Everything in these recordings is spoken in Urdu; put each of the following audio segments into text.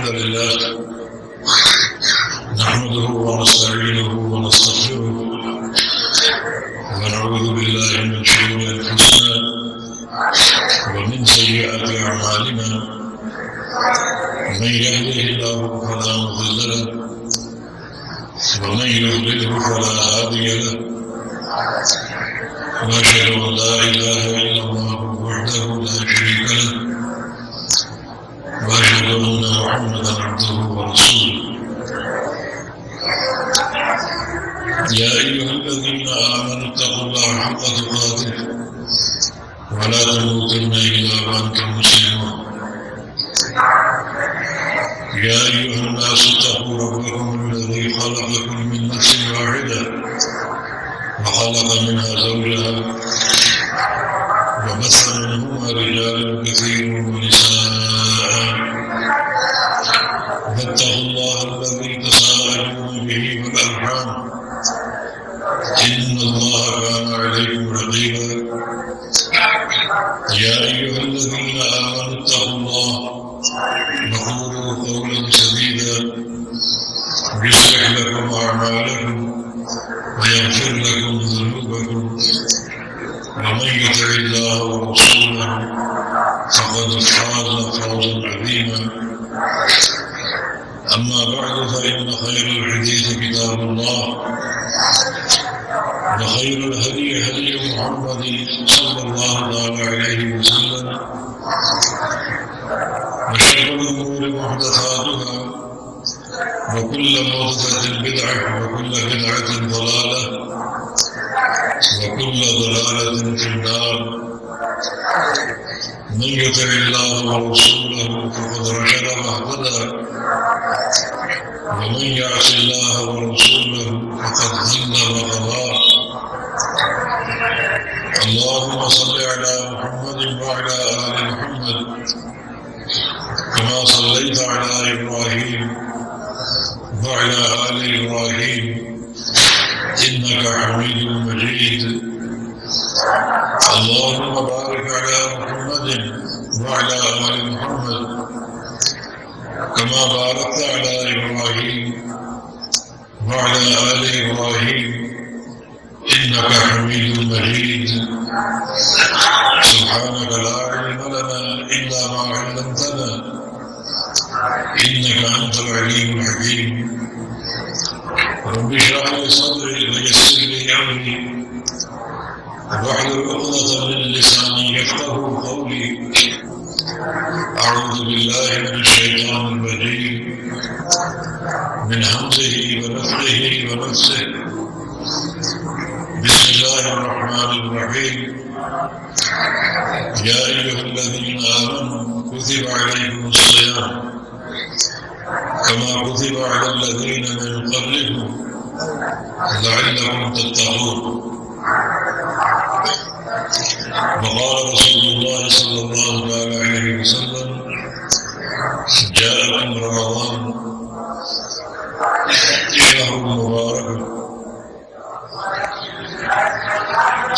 الحمد لله نحمده ونستعينه ونستغفره ونعوذ بالله من شرور أنفسنا ومن سيئات أعمالنا من يهده الله فلا مضل له ومن يضلله فلا هادي له وأشهد أن لا إله إلا الله وحده لا شريك له وأشهد أن محمدا عبده ورسوله يا أيها الذين آمنوا اتقوا الله حق تقاته ولا تموتن إلا وأنتم مسلمون يا أيها الناس اتقوا ربكم الذي خلقكم من نفس واحدة وخلق منها زوجها وبث منهما رجالا كثيرا ونساء واتقوا الله الذي تساءلون به والأرحام إن الله كان عليكم رقيبا يا أيها الذين آمنوا اتقوا الله وقولوا قولا سديدا يصلح لكم أعمالكم ويغفر لكم ذنوبكم ومن يطع الله ورسوله فقد فاز فوزا عظيما أما بعد فإن خير الحديث كتاب الله وخير الهدي هدي محمد صلى الله عليه وسلم وشر الأمور محدثاتها وكل محدثة بدعة وكل بدعة ضلالة وكل ضلالة في النار من يطع الله ورسوله فقد رشد واهتدى ومن يعص الله ورسوله فقد ضل وغوى اللهم صل على محمد وعلى آل محمد كما صليت على إبراهيم وعلى آل إبراهيم إنك حميد مجيد اللهم بارك على محمد وعلى آل محمد كما باركت على إبراهيم وعلى آل إبراهيم إنك حميد مجيد سبحانك لا علم لنا إلا ما علمتنا إنك أنت العليم الحكيم رب اشرح لي صدري ويسر لي أمري واحلل عقدة من لساني يفقهوا قولي أعوذ بالله من الشيطان الرجيم من همزه ونفخه ونفسه بسم الله الرحمن الرحيم يا أيها الذين آمنوا كتب عليكم الصيام كما كتب على الذين من قبلكم لعلكم تتقون وقال رسول الله صلى الله عليه وسلم جاءكم رمضان شهر مبارك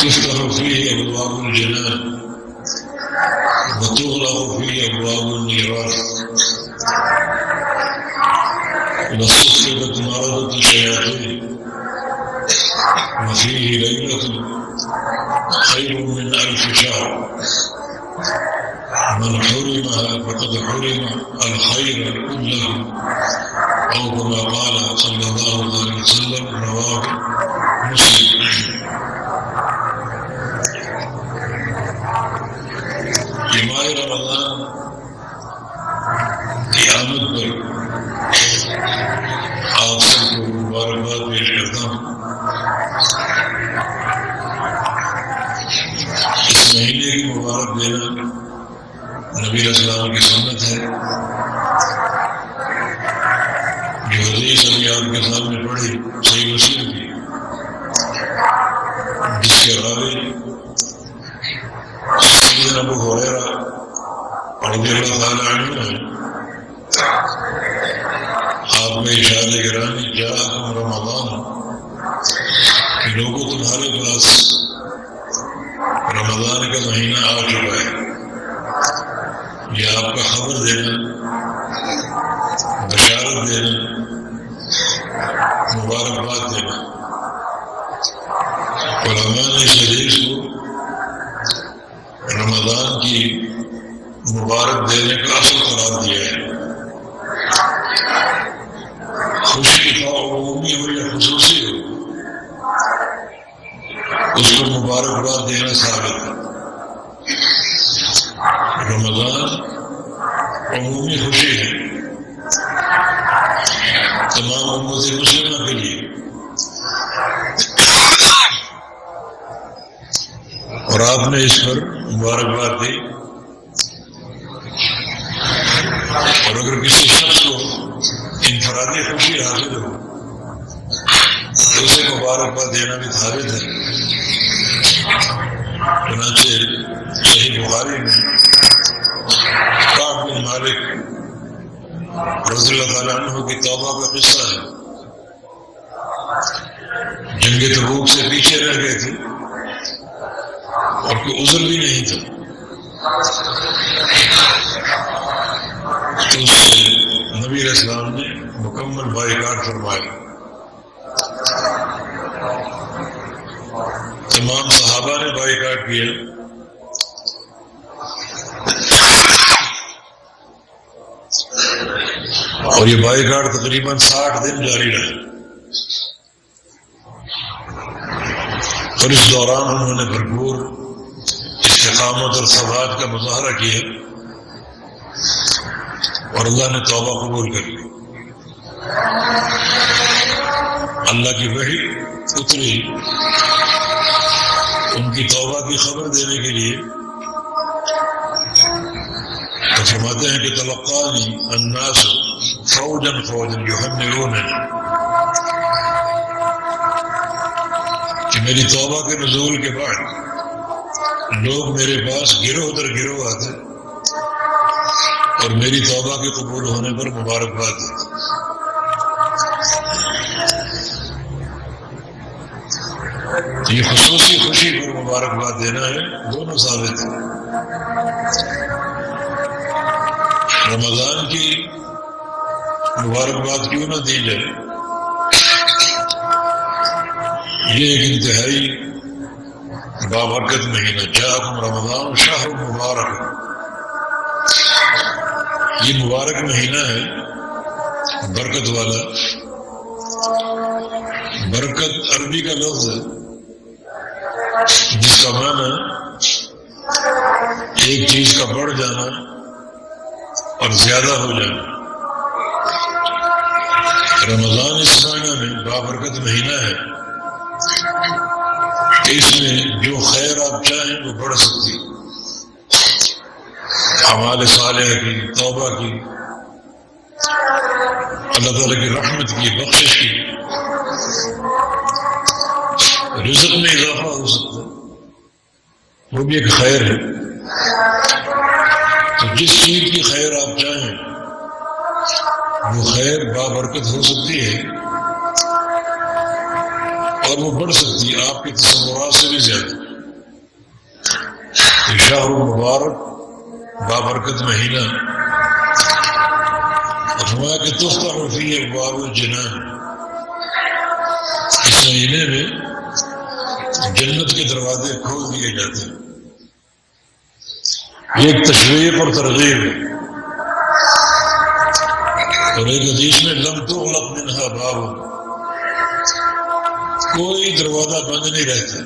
تفتح فيه أبواب الجنان وتغلق فيه أبواب النيران وصفدت مردة الشياطين وفيه ليلة خير من 1000 شهر من حرمها فقد حرم الخير كله أو كما قال صلى الله عليه وسلم رواه مسلم جماع رمضان قیامت پر آپ سب کو مبارکباد پیش کرتا ہوں اس مہینے کی مبارک دینا نبی علیہ السلام کی سنت ہے جو حدیث ابھی آپ کے سامنے پڑھی صحیح مسلم کی جس کے راوی سیدنا ابو ہریرہ رضی اللہ تعالی عنہ ہے آپ نے ارشاد گرامی جاءکم رمضان کہ لوگوں تمہارے پاس رمضان کا مہینہ آ چکا ہے یہ آپ کا خبر دینا بشارت دینا، مبارکباد دینا۔ علماء نے اس حدیث کو رمضان کی مبارک دینے کا اصل قرار دیا ہے۔ خوشی خواہ عمومی ہو یا خصوصی ہو، اس کو مبارکباد دینا ثابت ہے۔ رمضان عمومی خوشی ہے تمام امت مسلمہ کے لیے، اور آپ نے اس پر مبارکباد دی۔ اور اگر کسی شخص کو انفرادی خوشی حاصل ہو تو اسے مبارکباد دینا بھی ثابت ہے۔ چنانچہ صحیح بخاری میں کعب بن مالک رضی اللہ تعالیٰ عنہ کی توبہ کا قصہ ہے۔ جنگ تبوک سے پیچھے رہ گئے تھے اور کوئی عذر بھی نہیں تھا، تو اس سے نبی علیہ السلام نے مکمل بائیکاٹ فرمایا۔ تمام صحابہ نے بائیکاٹ کیا، اور یہ بائیکاٹ تقریباً 60 دن جاری رہا، اور اس دوران انہوں نے بھرپور استقامت اور ثبات کا مظاہرہ کیا، اور اللہ نے توبہ قبول کر لی۔ اللہ کی وحی اتری ان کی توبہ کی خبر دینے کے لیے، تو فرماتے ہیں کہ تلقانی الناس فوجا فوجا یحملوننی، کہ میری توبہ کے نزول کے بعد لوگ میرے پاس گروہ در گروہ آتے اور میری توبہ کے قبول ہونے پر مبارکباد دیتے۔ یہ خصوصی خوشی پر مبارکباد دینا ہے، دونوں ثابت ہیں۔ رمضان کی مبارکباد کیوں نہ دی جائے؟ یہ ایک انتہائی بابرکت مہینہ، جاءکم رمضان شہر مبارک، یہ مبارک مہینہ ہے، برکت والا۔ برکت عربی کا لفظ ہے جس کا معنی ایک چیز کا بڑھ جانا اور زیادہ ہو جانا۔ رمضان اس معنی میں بابرکت مہینہ ہے کہ اس میں جو خیر آپ چاہیں وہ بڑھ سکتی، اعمال صالحہ کی، توبہ کی، اللہ تعالیٰ کی رحمت کی، بخشش کی، رزق میں اضافہ ہو سکتا ہے، وہ بھی ایک خیر ہے۔ تو جس چیز کی خیر آپ چاہیں وہ خیر بابرکت ہو سکتی ہے اور وہ بڑھ سکتی ہے آپ کے تصورات سے بھی زیادہ۔ شہر مبارک بابرکت مہینہ، فرمایا کہ تفتح فیہ ابواب الجنان، اس مہینے میں جنت کے دروازے کھول دیے جاتے ہیں۔ یہ ایک تشویق اور ترغیب ہے۔ اور ایک حدیث میں لم تغلق منہا باب، کوئی دروازہ بند نہیں رہتا،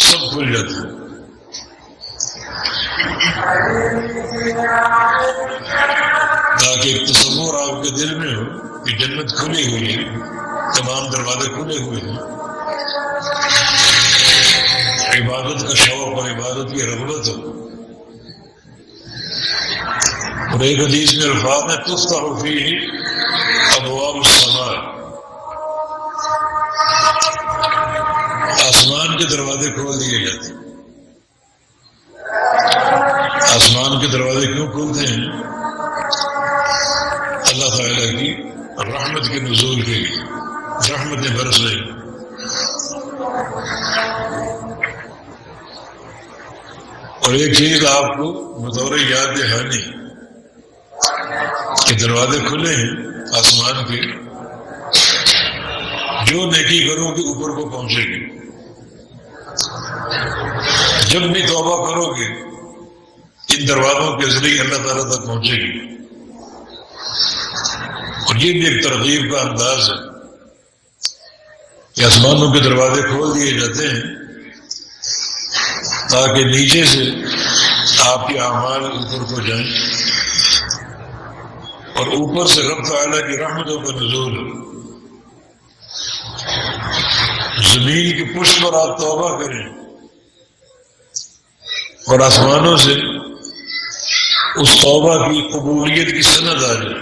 سب کھل جاتا ہے۔ تاکہ ایک تصور آپ کے دل میں ہو کہ جنت کھلی ہوئی ہے، تمام دروازے کھلے ہوئے ہیں، عبادت کا شوق اور عبادت کی رغبت ہو۔ اور ایک حدیث میں الفاظ میں تفتح فیہ ابواب السماء، آسمان کے دروازے کھول دیے جاتے ہیں۔ آسمان کے دروازے کیوں کھولتے ہیں؟ اللہ تعالیٰ کی رحمت کے نزول کے لیے، رحمتیں برس رہی۔ اور ایک چیز آپ کو بطور یاد دہانی کہ دروازے کھلے ہیں آسمان کے، جو نیکی کرو گے اوپر کو پہنچے گی، جب بھی توبہ کرو گے ان دروازوں کے ذریعے اللہ تعالیٰ تک پہنچے گی۔ اور یہ بھی ایک ترغیب کا انداز ہے کہ آسمانوں کے دروازے کھول دیے جاتے ہیں تاکہ نیچے سے آپ کے اعمال اوپر کو جائیں اور اوپر سے رب تعالیٰ کی رحمتوں کا نزول ہو۔ زمین کی پشت پر آپ توبہ کریں اور آسمانوں سے اس توبہ کی قبولیت کی سند آ جائے۔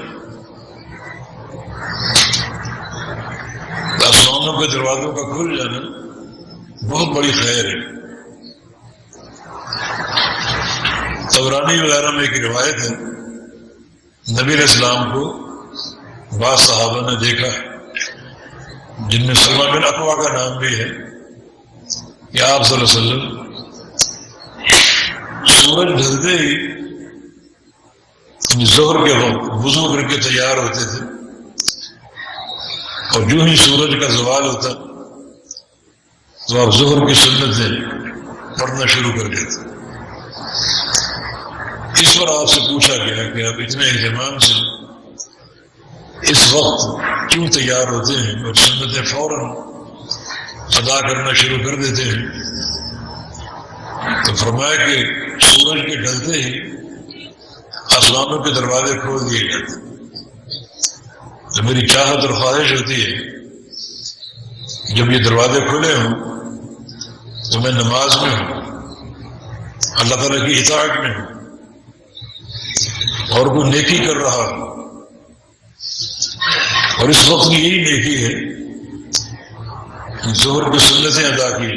آسمانوں کے دروازوں کا کھل جانا بہت بڑی خیر ہے۔ طبرانی وغیرہ میں ایک روایت ہے، نبی علیہ السلام کو بعض صحابہ نے دیکھا ہے جن میں سلمہ بن اکوع کا نام بھی ہے کہ آپ صلی اللہ علیہ وسلم سورج ڈھلتے ہی ظہر کے وقت وضو کر کے تیار ہوتے تھے، اور جو ہی سورج کا زوال ہوتا تو آپ ظہر کی سنتیں پڑھنا شروع کر دیتے۔ اس پر آپ سے پوچھا گیا کہ آپ اتنے اہتمام سے اس وقت کیوں تیار ہوتے ہیں اور سنتیں فوراً ادا کرنا شروع کر دیتے ہیں؟ تو فرمایا کہ سورج کے ڈھلتے ہی آسمانوں کے دروازے کھول دیے جاتے ہیں۔ تو میری چاہت اور خواہش ہوتی ہے جب یہ دروازے کھلے ہوں تو میں نماز میں ہوں، اللہ تعالیٰ کی اطاعت میں ہوں اور کوئی نیکی کر رہا ہوں، اور اس وقت کی یہی نیکی ہے کہ ظہر کی سنتیں ادا کی۔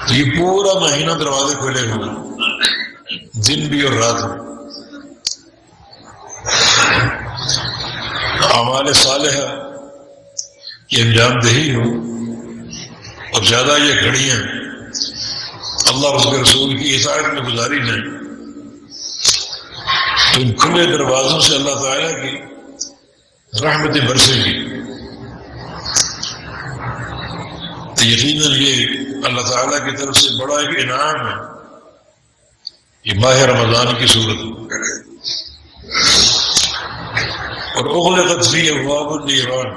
تو یہ پورا مہینہ دروازے کھلے ہوئے، دن بھی اور رات بھی۔ اعمال صالحہ کی انجام دہی ہو اور زیادہ یہ گھڑیاں اللہ اور اس کے رسول کی اطاعت میں گزاری جائیں، تو ان کھلے دروازوں سے اللہ تعالیٰ کی رحمتیں برسے گی۔ تو یقیناً یہ اللہ تعالیٰ کی طرف سے بڑا ایک انعام ہے، یہ ماہ رمضان کی صورت۔ اور اغلقت فی ابواب النیران،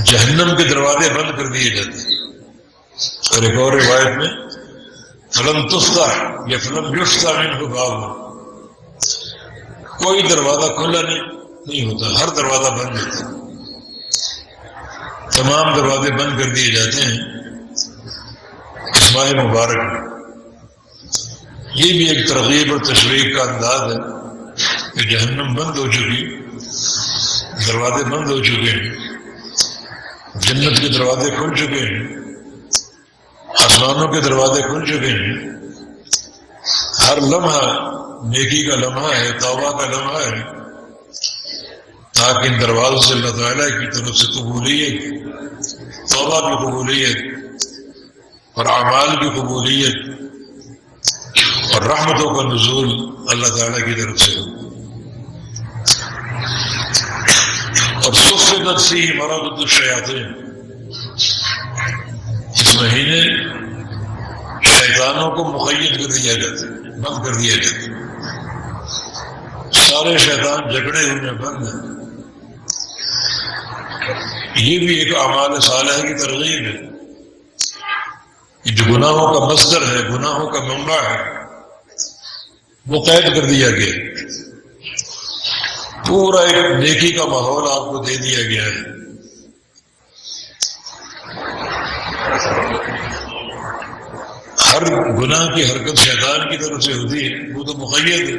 جہنم کے دروازے بند کر دیے جاتے ہیں۔ اور ایک اور روایت میں فلم تفتح یا فلم یفتح منہ باب، کوئی دروازہ کھلا نہیں ہوتا، ہر دروازہ بند ہوتا ہے، تمام دروازے بند کر دیے جاتے ہیں اس ماہ مبارک میں۔ یہ بھی ایک ترغیب اور تشویق کا انداز ہے کہ جہنم بند ہو چکی، دروازے بند ہو چکے ہیں، جنت کے دروازے کھل چکے ہیں، آسمانوں کے دروازے کھل چکے ہیں۔ ہر لمحہ نیکی کا لمحہ ہے، توبہ کا لمحہ ہے، تاکہ ان دروازوں سے اللہ تعالیٰ کی طرف سے قبولیت، توبہ کی قبولیت اور اعمال کی قبولیت اور رحمتوں کا نزول اللہ تعالیٰ کی طرف سے ہو۔ اور صفدت فیہ مردۃ الشیاطین، اس مہینے شیطانوں کو مقید کر دیا جاتا ہے، بند کر دیا جاتا ہے، سارے شیطان جھگڑے ہوئے بند ہیں۔ یہ بھی ایک اعمال صالحہ کی ترغیب ہے کہ جو گناہوں کا مصدر ہے، گناہوں کا منبع ہے، وہ قید کر دیا گیا، پورا ایک نیکی کا ماحول آپ کو دے دیا گیا ہے۔ ہر گناہ کی حرکت شیطان کی طرف سے ہوتی ہے، وہ تو مقید ہے۔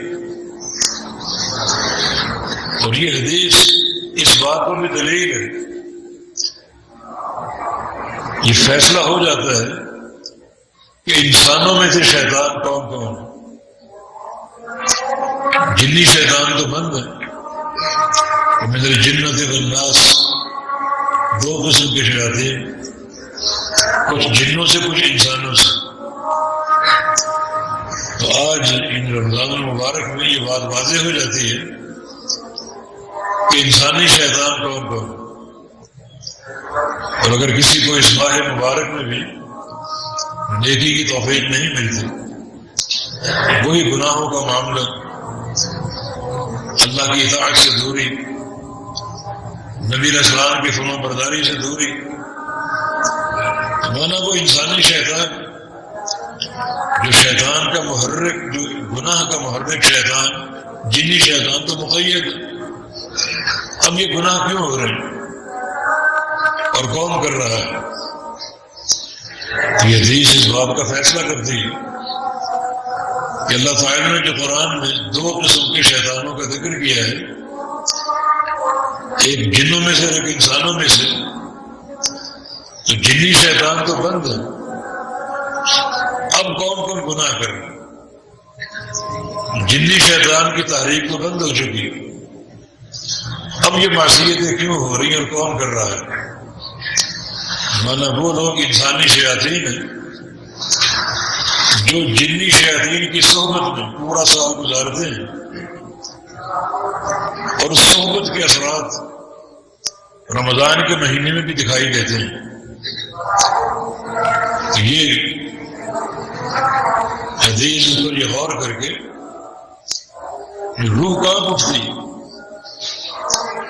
اور یہ حدیث اس بات پر بھی دلیل ہے، یہ فیصلہ ہو جاتا ہے کہ انسانوں میں سے شیطان کون کون ہے۔ جنی شیطان تو بند ہے، من الجنۃ والناس، دو قسم کے شیاطین، کچھ جنوں سے کچھ انسانوں سے۔ تو آج ان رمضان المبارک میں یہ بات واضح ہو جاتی ہے کہ انسانی شیطان کون کون، اور اگر کسی کو اس ماہ مبارک میں بھی نیکی کی توفیق نہیں ملتی، وہی گناہوں کا معاملہ، اللہ کی اطاعت سے دوری، نبی علیہ السلام کی فرما برداری سے دوری، مانا وہ انسانی شیطان جو شیطان کا محرک، جو گناہ کا محرک شیطان، جنی شیطان تو مقید ہے۔ اب یہ گناہ کیوں ہو رہے ہیں اور کون کر رہا ہے؟ یہ حدیث اس بات کا فیصلہ کرتی ہے کہ اللہ تعالیٰ نے جو قرآن میں دو قسم کے شیطانوں کا ذکر کیا ہے، ایک جنوں میں سے اور ایک انسانوں میں سے، تو جنی شیطان تو بند ہے، اب کون کون گناہ کر رہا ہے؟ جنی شیطان کی تحریک تو بند ہو چکی ہے، اب یہ معصیتیں کیوں ہو رہی ہیں اور کون کر رہا ہے؟ مانا وہ لوگ انسانی شیاطین ہیں جو جنی شیاطین کی صحبت میں پورا سال گزارتے ہیں، اور اس صحبت کے اثرات رمضان کے مہینے میں بھی دکھائی دیتے ہیں۔ یہ حدیث پر یہ غور کر کے روح کہاں اٹھتی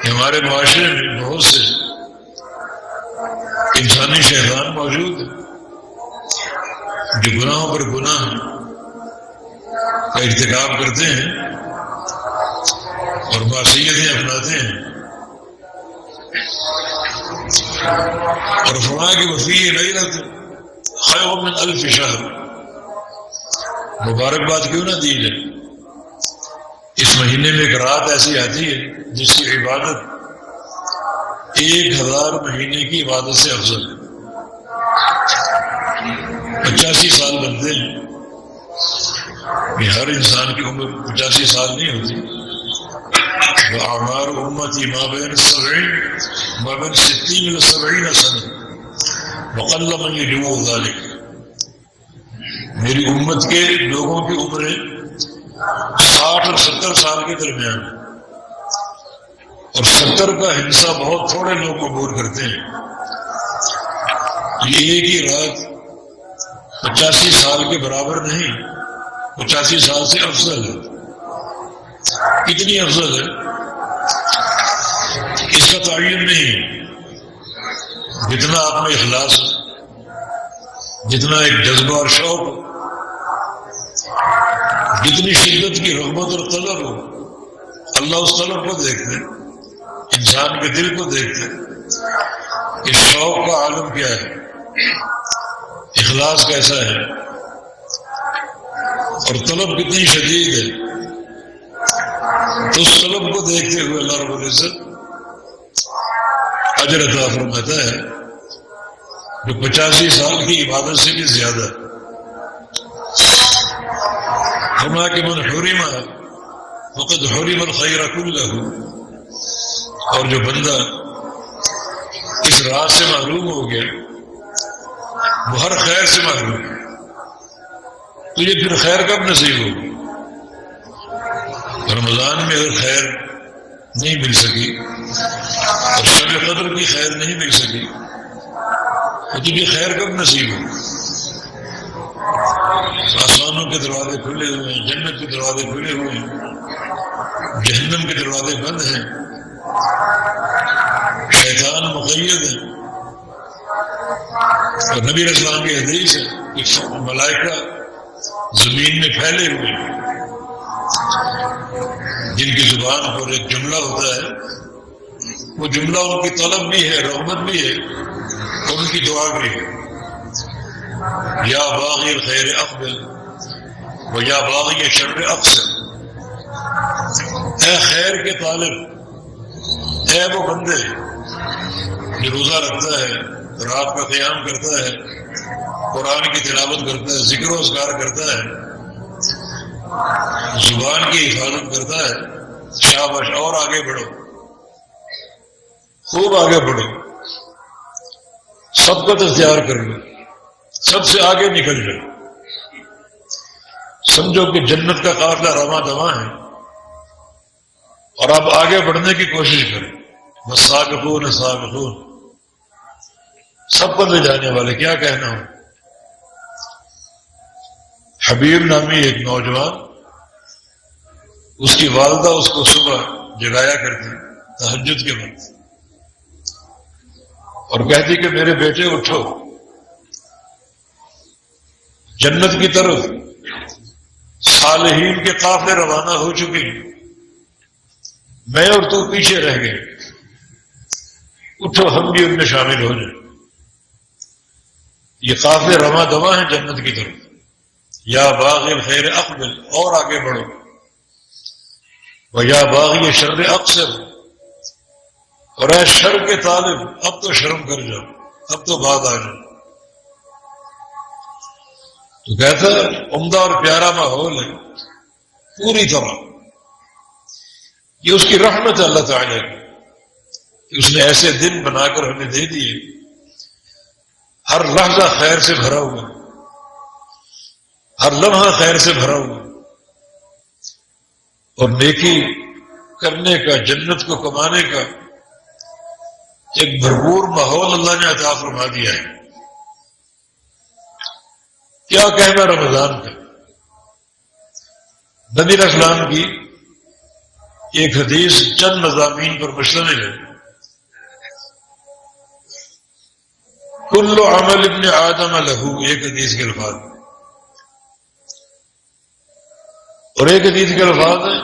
کہ ہمارے معاشرے میں بہت سے انسانی شیطان موجود ہیں جو گناہوں پر گناہ کا ارتکاب کرتے ہیں اور معصیتیں اپناتے ہیں، اور فرمایا کہ وفیہ لیلۃ خیر من الف شہر، مبارکباد کیوں نہ دی جائے، اس مہینے میں ایک رات ایسی آتی ہے جس کی عبادت 1000 مہینے کی عبادت سے افضل ہے۔ 85 سال بنتے ہیں، یہ ہر انسان کی عمر 85 سال نہیں ہوتی۔ وَأَعْمَارُ أُمَّتِي مَا بَيْنَ 60 إلى 70 سنة وَقَلَّ مَن يُجِيبُ ذَلِكَ، میری امت کے لوگوں کی عمریں 60 اور 70 سال کے درمیان، اور 70 کا حصہ بہت تھوڑے لوگ قبول کرتے ہیں۔ یہ ایک ہی رات 85 سال کے برابر نہیں، 85 سال سے افضل ہے۔ کتنی افضل ہے اس کا تعین نہیں، جتنا آپ میں اخلاص ہے، جتنا ایک جذبہ اور شوق ہو، جتنی شدت کی رغبت اور طلب ہو، اللہ اس طلب کو دیکھتے ہیں، انسان کے دل کو دیکھتے ہیں کہ شوق کا عالم کیا ہے، اخلاص کیسا ہے، اور طلب کتنی شدید ہے۔ تو اس طلب کو دیکھتے ہوئے اللہ رب العزت اجر عطا فرماتا ہے جو 85 سال کی عبادت سے بھی زیادہ۔ فرمایا کہ من حرم فقد حرم الخیر کلہ، اور جو بندہ اس رات سے محروم ہو گیا وہ ہر خیر سے محروم ہے۔ تو یہ پھر خیر کب نصیب ہوگی؟ رمضان میں اگر خیر نہیں مل سکی اور شب قدر کی خیر نہیں مل سکی تو تجھے خیر کب نصیب ہوگی؟ آسمانوں کے دروازے کھلے ہوئے ہیں، جنت کے دروازے کھلے ہوئے ہیں، جہنم کے دروازے بند ہیں، شیطان مقید ہے، اور نبی علیہ السلام کی حدیث ہے کہ ملائکہ زمین میں پھیلے ہوئے ہیں، جن کی زبان پر ایک جملہ ہوتا ہے، وہ جملہ ان کی طلب بھی ہے، رغبت بھی ہے، اور ان کی دعا بھی ہے۔ یا باغی الخیر اقبل و یا باغی الشر اقصر، اے خیر کے طالب، اے وہ بندے جو روزہ رکھتا ہے، رات کا قیام کرتا ہے، قرآن کی تلاوت کرتا ہے، ذکر و اذکار کرتا ہے، زبان کی حفاظت کرتا ہے، شاباش، اور آگے بڑھو، خوب آگے بڑھو، سبقت اختیار کر لو، سب سے آگے نکل جاؤ، سمجھو کہ جنت کا قافلہ رواں دواں ہے، اور آپ آگے بڑھنے کی کوشش کریں. والسابقون سابقون، سب پر لے جانے والے. کیا کہنا ہو. حبیب نامی ایک نوجوان، اس کی والدہ اس کو صبح جگایا کرتی تہجد کے وقت، اور کہتی کہ میرے بیٹے اٹھو، جنت کی طرف صالحین کے قافلے روانہ ہو چکے ہیں، میں اور تو پیچھے رہ گئے، اٹھو ہم بھی ان میں شامل ہو جائیں. یہ قافلے رواں دواں ہیں جنت کی طرف. یا باغی الخیر اقبل، اور آگے بڑھو. ویا باغی شر اقصر، اور اے شر کے طالب اب تو شرم کر جاؤ، اب تو بعد آ جاؤ. تو کہتا عمدہ اور پیارا ماحول ہے پوری طرح. یہ اس کی رحمت ہے اللہ تعالیٰ کی کہ اس نے ایسے دن بنا کر ہمیں دے دیے، ہر لحظہ خیر سے بھرا ہوا، ہر لمحہ خیر سے بھرا ہوا، اور نیکی کرنے کا، جنت کو کمانے کا ایک بھرپور ماحول اللہ نے عطا فرما دیا ہے. کیا کہنا رمضان کا. نبی علیہ السلام کی ایک حدیث چند مضامین پر مشتمل ہے. کل عمل ابن آدم لہو، ایک حدیث کے الفاظ، اور ایک حدیث کے الفاظ ہے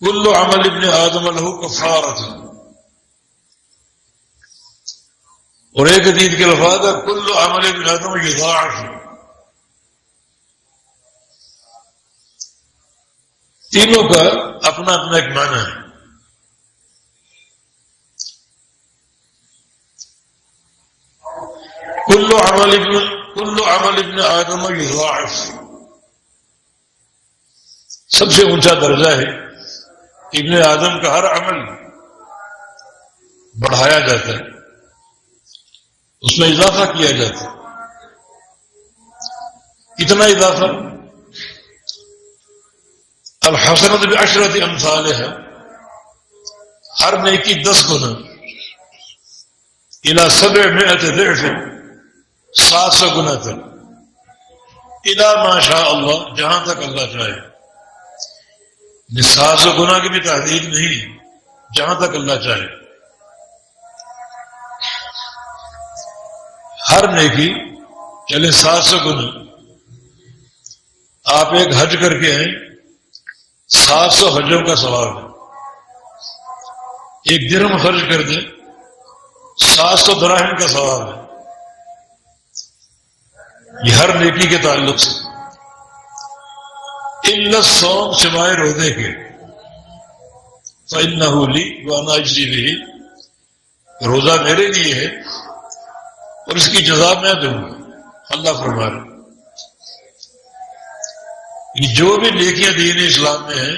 کل عمل ابن آدم لہو کفارۃ، اور ایک حدیث کے الفاظ ہے کل عمل ابن آدم یضاعف. تینوں کا اپنا اپنا ایک معنی ہے. کل عمل ابن آدم یضاعف، سب سے اونچا درجہ ہے ابن آدم کا ہر عمل بڑھایا جاتا ہے، اس میں اضافہ کیا جاتا ہے. کتنا اضافہ؟ الحسنۃ بعشرۃ امثالها، ہر نیکی 10 گنا، الی 700 ضعف، 700 گنا تک، الی ما شاء اللہ، جہاں تک اللہ چاہے. 700 گنا کی بھی تحدید نہیں، جہاں تک اللہ چاہے. ہر نیکی چلے 700 گنا. آپ ایک حج کر کے آئیں، 700 حجوں کا ثواب ہے. ایک درہم خرچ کر دیں، 700 دراہم کا ثواب ہے. یہ ہر نیکی کے تعلق سے. الا الصوم، سوائے روزے کے. فإنه لي وأنا أجزي به، روزہ میرے لیے ہے اور اس کی جزا میں دوں گا. اللہ فرما رہا کہ جو بھی نیکیاں دین اسلام میں ہیں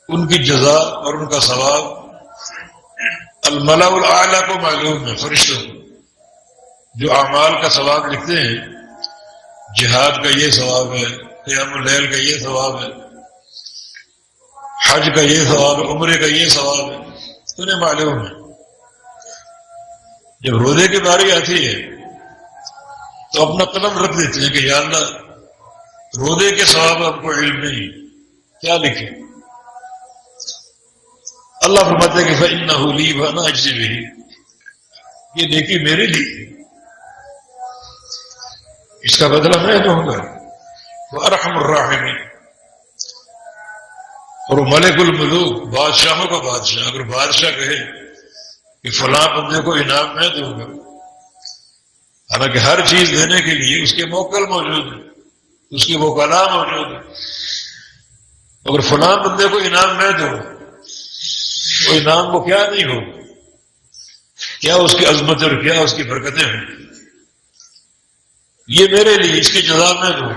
ان کی جزا اور ان کا ثواب الملأ الاعلیٰ کو معلوم ہے. فرشتوں جو اعمال کا ثواب لکھتے ہیں، جہاد کا یہ ثواب ہے، قیام اللیل کا یہ ثواب ہے، حج کا یہ ثواب ہے، عمرے کا یہ ثواب ہے، انہیں معلوم ہے. جب روزے کی باری آتی ہے تو اپنا قلم رکھ دیتے ہیں کہ یا اللہ روزے کے ثواب آپ کو علم نہیں، کیا لکھیں. اللہ فرماتے ہیں کہ فإنه لي وأنا أجزي به، یہ نیکی میرے لیے، اس کا بدلہ میں دوں گا. وأرحم الراحمین، اور ملک الملوک، بادشاہوں کا بادشاہ، اگر بادشاہ کہے کہ فلاں بندے کو انعام میں دوں گا، حالانکہ ہر چیز دینے کے لیے اس کے موکل موجود ہیں، اس کے وکلاء موجود ہیں. اگر فلاں بندے کو انعام میں دوں، وہ انعام کو کیا نہیں ہو، کیا اس کی عظمت اور کیا اس کی برکتیں ہیں. یہ میرے لیے، اس کی جزا میں دوں.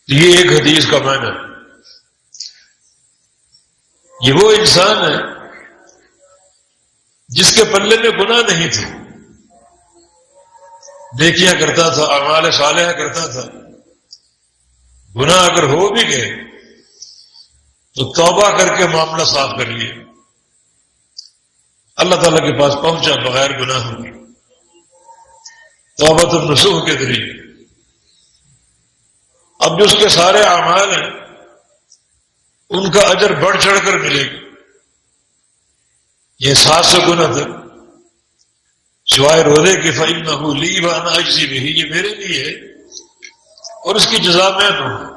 یہ ایک حدیث کا معنی ہے. یہ وہ انسان ہے جس کے پلے میں گناہ نہیں تھے، نیکیاں کرتا تھا، اعمال صالحہ کرتا تھا، گناہ اگر ہو بھی گئے تو توبہ کر کے معاملہ صاف کر لیا، اللہ تعالیٰ کے پاس پہنچا بغیر گناہ ہوگی، توبۃ النصوح کے ذریعے۔ اب جو اس کے سارے اعمال ہیں ان کا اجر بڑھ چڑھ کر ملے گا۔ یہ 700 گنا تھا سوائے روزے کے، فَإِنَّهُ لِي وَأَنَا أَجْزِي بِهِ، یہ میرے لیے ہے اور اس کی جزا میں دوں گا۔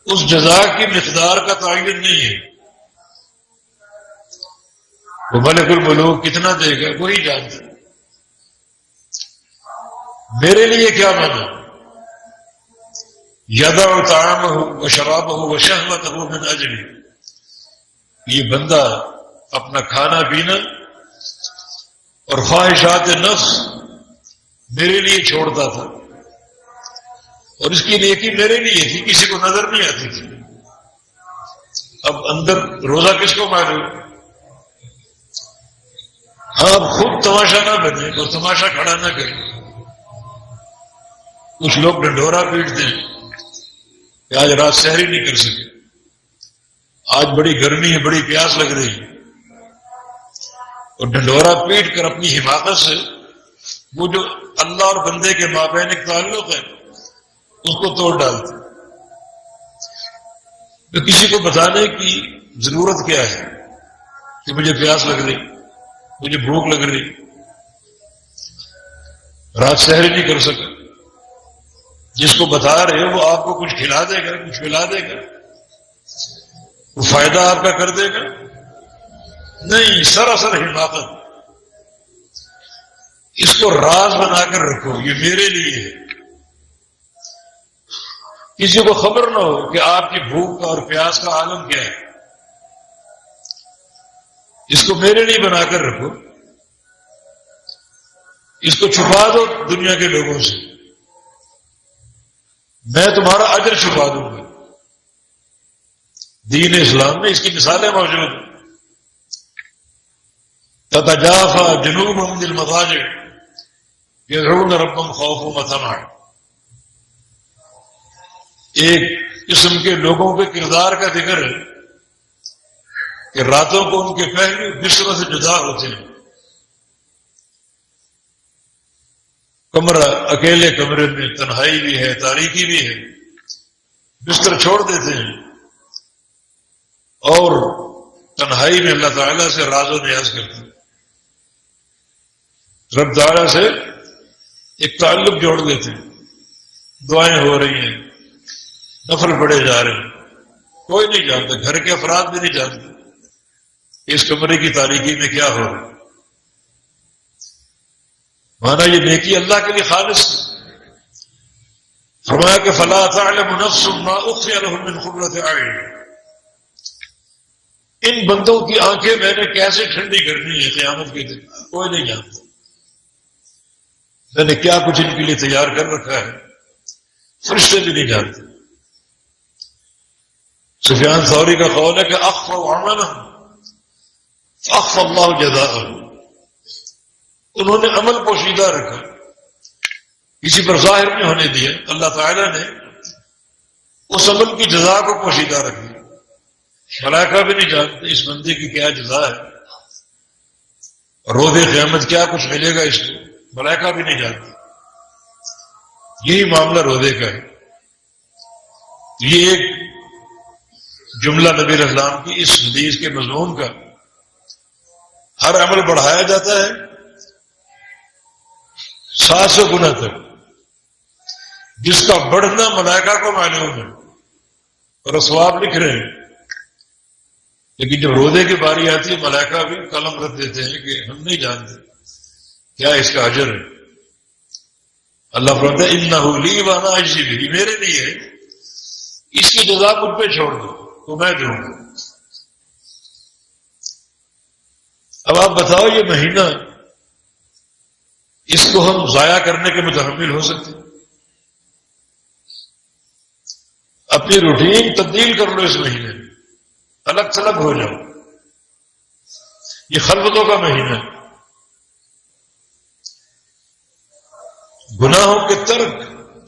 اس جزا کی مقدار کا تعین نہیں ہے، وہ ملک الملوک کتنا دے گا وہی جانتا ہے۔ میرے لیے کیا مانا؟ یدع طعامہ وشرابہ وشہوتہ من اجلی، یہ بندہ اپنا کھانا پینا اور خواہشات نفس میرے لیے چھوڑتا تھا، اور اس کی نیکی میرے لیے تھی، کسی کو نظر نہیں آتی تھی۔ اب اندر روزہ کس کو معلوم؟ ہاں، اب خود تماشا نہ بنے اور تماشا کھڑا نہ کرے۔ کچھ لوگ ڈنڈورا پیٹتے ہیں کہ آج رات سحری نہیں کر سکے، آج بڑی گرمی ہے، بڑی پیاس لگ رہی ہے، اور ڈنڈورا پیٹ کر اپنی حماقت سے وہ جو اللہ اور بندے کے مابین ایک تعلق ہے اس کو توڑ ڈالتے۔ تو کسی کو بتانے کی ضرورت کیا ہے کہ مجھے پیاس لگ رہی، مجھے بھوک لگ رہی، رات سحری نہیں کر سکا۔ جس کو بتا رہے ہو وہ آپ کو کچھ کھلا دے گا، کچھ پلا دے گا، وہ فائدہ آپ کا کر دے گا؟ نہیں، سراسر حماقت۔ اس کو راز بنا کر رکھو، یہ میرے لیے ہے، کسی کو خبر نہ ہو کہ آپ کی بھوک کا اور پیاس کا عالم کیا ہے۔ اس کو میرے لیے بنا کر رکھو، اس کو چھپا دو دنیا کے لوگوں سے، میں تمہارا اجر چھپا دوں گا۔ دین اسلام میں اس کی مثالیں موجود ہیں۔ تتجافى جنوبهم عن المضاجع يدعون ربهم خوفا وطمعا، ایک قسم کے لوگوں کے کردار کا ذکر ہے کہ راتوں کو ان کے پہلو بستروں سے جدا ہوتے ہیں، کمرہ اکیلے کمرے میں تنہائی بھی ہے، تاریکی بھی ہے، بستر چھوڑ دیتے ہیں اور تنہائی میں اللہ تعالیٰ سے راز و نیاز کرتے ہیں، رب تعالیٰ سے ایک تعلق جوڑ دیتے ہیں۔ دعائیں ہو رہی ہیں، نفل پڑے جا رہے ہیں، کوئی نہیں جانتا، گھر کے افراد بھی نہیں جانتے اس کمرے کی تاریکی میں کیا ہو رہا ہے۔ مانا یہ نیکی اللہ کے لیے خالص ہے۔ فرمایا کہ فلا تعلم نفس ما اخفی لهم من قرۃ اعین، ان بندوں کی آنکھیں میں نے کیسے ٹھنڈی کرنی ہے قیامت کے دن، کوئی نہیں جانتا۔ میں نے کیا کچھ ان کے لیے تیار کر رکھا ہے، فرشتے بھی نہیں جانتے۔ سفیان ثوری کا قول ہے کہ اخفوا عملا فاخفى اللہ جزاءہ، انہوں نے عمل پوشیدہ رکھا، کسی پر ظاہر نہیں ہونے دیا، اللہ تعالیٰ نے اس عمل کی جزا کو پوشیدہ رکھ دیا۔ ملائکہ بھی نہیں جانتے اس بندے کی کیا جزا ہے، روز قیامت کیا کچھ ملے گا اس کو، ملائکہ بھی نہیں جانتے۔ یہی معاملہ روزے کا ہے۔ یہ ایک جملہ نبی علیہ السلام کی اس حدیث کے مضمون کا، ہر عمل بڑھایا جاتا ہے 700 گنا تک، جس کا بڑھنا ملائکہ کو معلوم ہے اور اسواب لکھ رہے ہیں، لیکن جب روزے کی باری آتی ہے ملائکہ بھی قلم رکھ دیتے ہیں کہ ہم نہیں جانتے کیا اس کا اجر ہے۔ اللہ فرماتا ہے انہ لی وانا اجزی بہ، میرے لیے ہے، اس کی جزا مجھ پہ چھوڑ دو تو میں دوں گا۔ اب آپ بتاؤ یہ مہینہ اس کو ہم ضائع کرنے کے متحمل ہو سکتے؟ اپنی روٹین تبدیل کر لو، اس مہینے میں الگ تھلگ ہو جاؤ۔ یہ خلوتوں کا مہینہ ہے، گناہوں کے ترک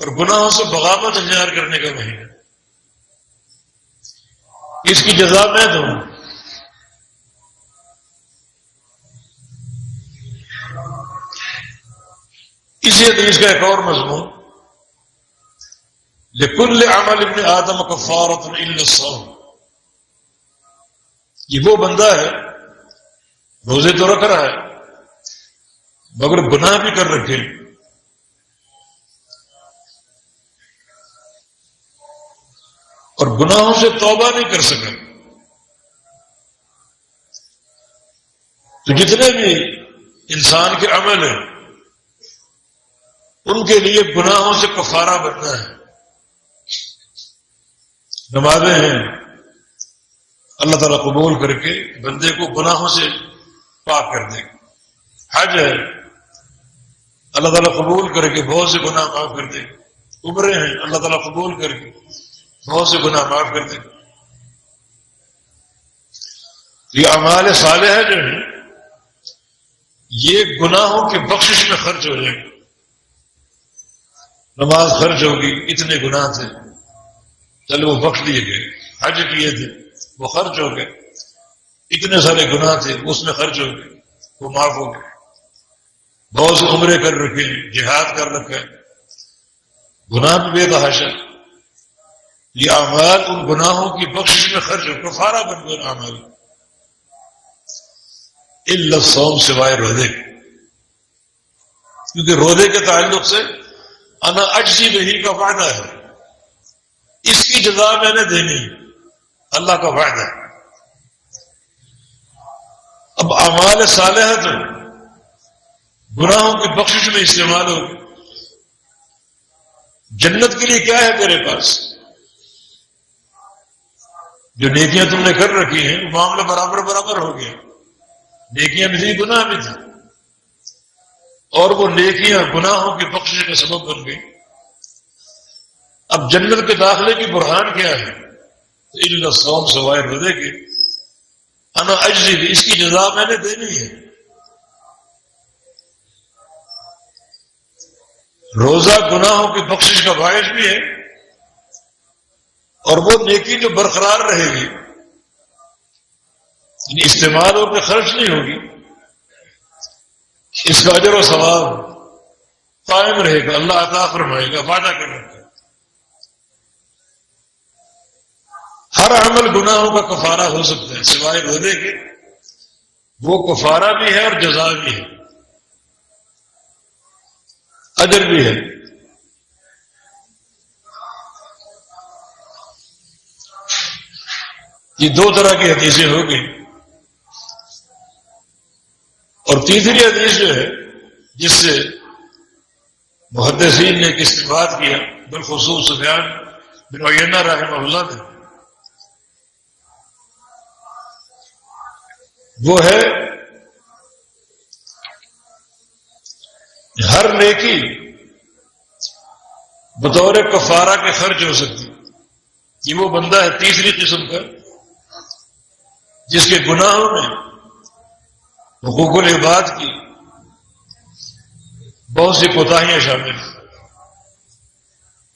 اور گناہوں سے بغاوت اختیار کرنے کا مہینہ، اس کی جزا میں دوں۔ اسی حدیث کا ایک اور مضمون، لِكُلِّ عَمَلِ ابْنِ آدَمَ كَفَّارَةٌ إِلَّا الصَّوْمَ، یہ وہ بندہ ہے روزے تو رکھ رہا ہے مگر گناہ بھی کر رکھے، اور گناہوں سے توبہ نہیں کر سکا، تو جتنے بھی انسان کے عمل ہیں ان کے لیے گناہوں سے کفارہ بننا ہے۔ نمازیں ہیں اللہ تعالیٰ قبول کر کے بندے کو گناہوں سے پاک کر دے گا، حج ہے اللہ تعالیٰ قبول کر کے بہت سے گناہ معاف کر دے گا، عمرے ہیں اللہ تعالیٰ قبول کر کے بہت سے گناہ معاف کر دے گا۔ یہ اعمال صالحہ جو ہیں یہ گناہوں کے بخشش میں خرچ ہو جائیں گے۔ نماز خرچ ہوگی، اتنے گناہ تھے چلو وہ بخش دیے گئے، حج کیے تھے وہ خرچ ہو گئے، اتنے سارے گناہ تھے اس میں خرچ ہو گئے وہ معاف ہو گئے، بہت سے عمرے کر رکھے، جہاد کر رکھا ہے، گناہ بھی بے تحاشا، یہ اعمال ان گناہوں کی بخشش میں خرچ ہو، کفارہ بن گئے اعمال، الا الصوم، سوائے روزے کے، کیونکہ روزے کے تعلق سے انا اجزی بہی کا وعدہ ہے، اس کی جزا میں نے دینی، اللہ کا وعدہ ہے۔ اب اعمال صالحہ تو گناہوں کی بخشش میں استعمال ہوگی، جنت کے لیے کیا ہے تیرے پاس؟ جو نیکیاں تم نے کر رکھی ہیں وہ معاملہ برابر برابر ہو گیا، نیکیاں بھی تھی گناہ بھی تھی، اور وہ نیکیاں گناہوں کی بخشش کا سبب بن گئی۔ اب جنت کے داخلے کی برہان کیا ہے؟ الا الصوم، سوائے روزے کے، انا اجزی بھی، اس کی جزا میں نے دینی ہے۔ روزہ گناہوں کی بخشش کا باعث بھی ہے، اور وہ نیکی جو برقرار رہے گی، یعنی استعمال ہو کے خرچ نہیں ہوگی، اس کا اجر و ثواب قائم رہے گا، اللہ عطا فرمائے گا، وعدہ کر رکھا ہے۔ ہر عمل گناہوں کا کفارہ ہو سکتا ہے سوائے روزے کے، وہ کفارہ بھی ہے اور جزا بھی ہے، اجر بھی ہے۔ یہ دو طرح کی حدیثیں ہو گئی، اور تیسری حدیث جو ہے جس سے محدثین نے ایک استنباط کیا، بالخصوص سفیان بن عیینہ رحمہ اللہ نے، وہ ہے ہر نیکی بطور کفارہ کے خرچ ہو سکتی، یہ وہ بندہ ہے تیسری قسم کا جس کے گناہوں میں حقوق العباد کی بہت سی کوتاہیاں شامل ہیں،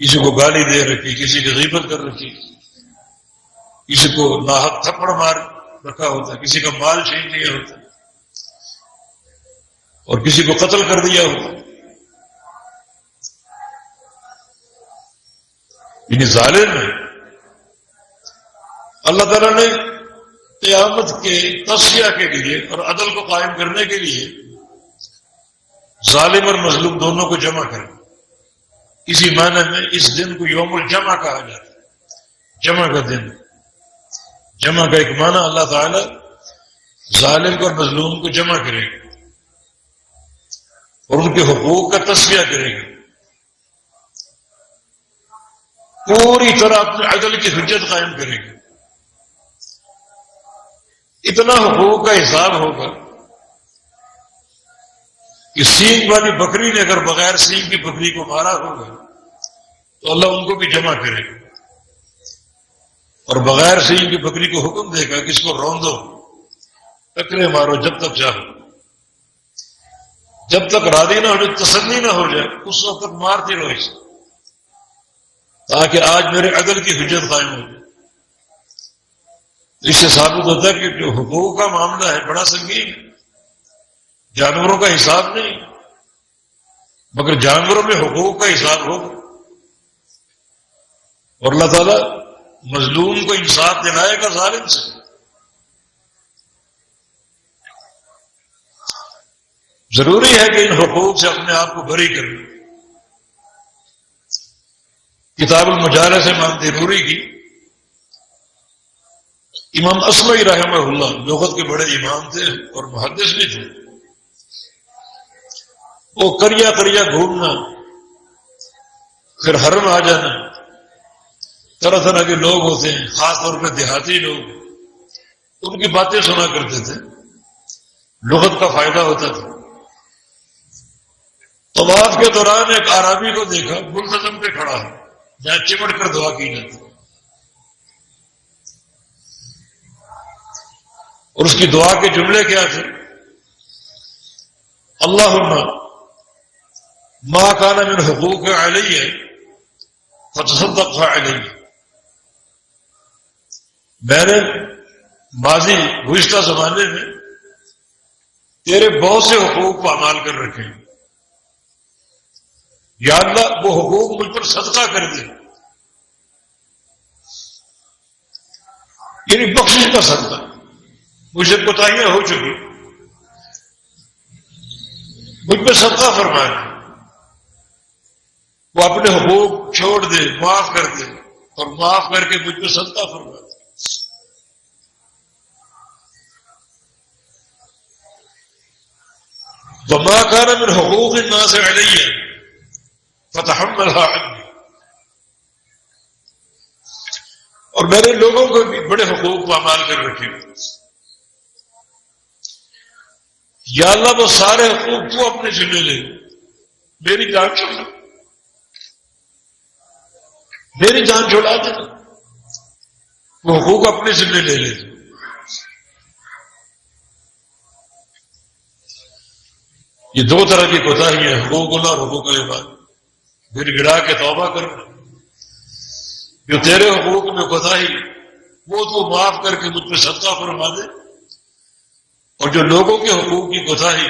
کسی کو گالی دے رکھی، کسی کی غیبت کر رکھی، کسی کو ناحق تھپڑ مار رکھا ہوتا، کسی کا مال چھین لیا ہوتا، اور کسی کو قتل کر دیا ہوتا۔ یعنی ظالم ہے، اللہ تعالیٰ نے قیامت کے تصفیہ کے لیے اور عدل کو قائم کرنے کے لیے ظالم اور مظلوم دونوں کو جمع کرے، اسی معنی میں اس دن کو یوم الجمع کہا جاتا ہے، جمع کا دن۔ جمع کا ایک معنی اللہ تعالیٰ ظالم کو اور مظلوم کو جمع کرے گا اور ان کے حقوق کا تصفیہ کرے گا، پوری طرح اپنے عدل کی حجت قائم کرے گا، اتنا حقوق کا حساب ہوگا کہ سینگ والی بکری نے اگر بغیر سینگ کی بکری کو مارا ہوگا تو اللہ ان کو بھی جمع کرے گا، اور بغیر سینگ کی بکری کو حکم دے گا کہ اس کو روندو، ٹکرے مارو جب تک چاہو۔ جب تک راضی نہ ہونے تسلی نہ ہو جائے اس وقت تک مارتے رہو اسے، تاکہ آج میرے عدل کی حجت قائم ہو جائے۔ اس سے ثابت ہوتا ہے کہ جو حقوق کا معاملہ ہے بڑا سنگین ہے، جانوروں کا حساب نہیں، مگر جانوروں میں حقوق کا حساب ہوگا، اور اللہ تعالیٰ مظلوم کو انصاف دلائے گا ظالم سے۔ ضروری ہے کہ ان حقوق سے اپنے آپ کو بری کریں۔ کتاب المجالس سے امام تیموری کی، امام اصمعی رحمہ اللہ لغت کے بڑے امام تھے اور محدث بھی تھے، وہ کریا کریا گھومنا، پھر حرم آ جانا، طرح طرح کے لوگ ہوتے ہیں، خاص طور پہ دیہاتی لوگ، ان کی باتیں سنا کرتے تھے، لغت کا فائدہ ہوتا تھا۔ طواف کے دوران ایک اعرابی کو دیکھا ملتزم پہ کھڑا ہے جہاں چمٹ کر دعا کی جاتی، اور اس کی دعا کے جملے کیا تھے؟ اللہم ما کان من حقوق علی فتصدق علی، میں نے ماضی گزشتہ زمانے میں تیرے بہت سے حقوق پامال کر رکھے ہیں، یا اللہ وہ حقوق مجھ پر صدقہ کر دے، یعنی بخشش کا صدقہ، مجھے کوتاہیاں ہو چکی، مجھ پہ صدقہ فرما دے، وہ اپنے حقوق چھوڑ دے، معاف کر دے، اور معاف کر کے مجھ پہ صدقہ فرما دے۔ وما كان من حقوق الناس علی فتحملها عنی، اور میں نے لوگوں کو بھی بڑے حقوق پامال کر رکھے، یا اللہ وہ سارے حقوق تو اپنے ذمہ لے، میری جان چھوڑا، میری جان چھوڑا دے، وہ حقوق اپنے ذمہ لے لے۔ یہ دو طرح کی کوتاہیاں ہیں، حقوق اللہ اور حقوق العباد، پھر گڑا کے توبہ کر، جو تیرے حقوق میں کوتاہی وہ تو معاف کر کے مجھ پہ صدقہ فرما دے، اور جو لوگوں کے حقوق کی کوتاہی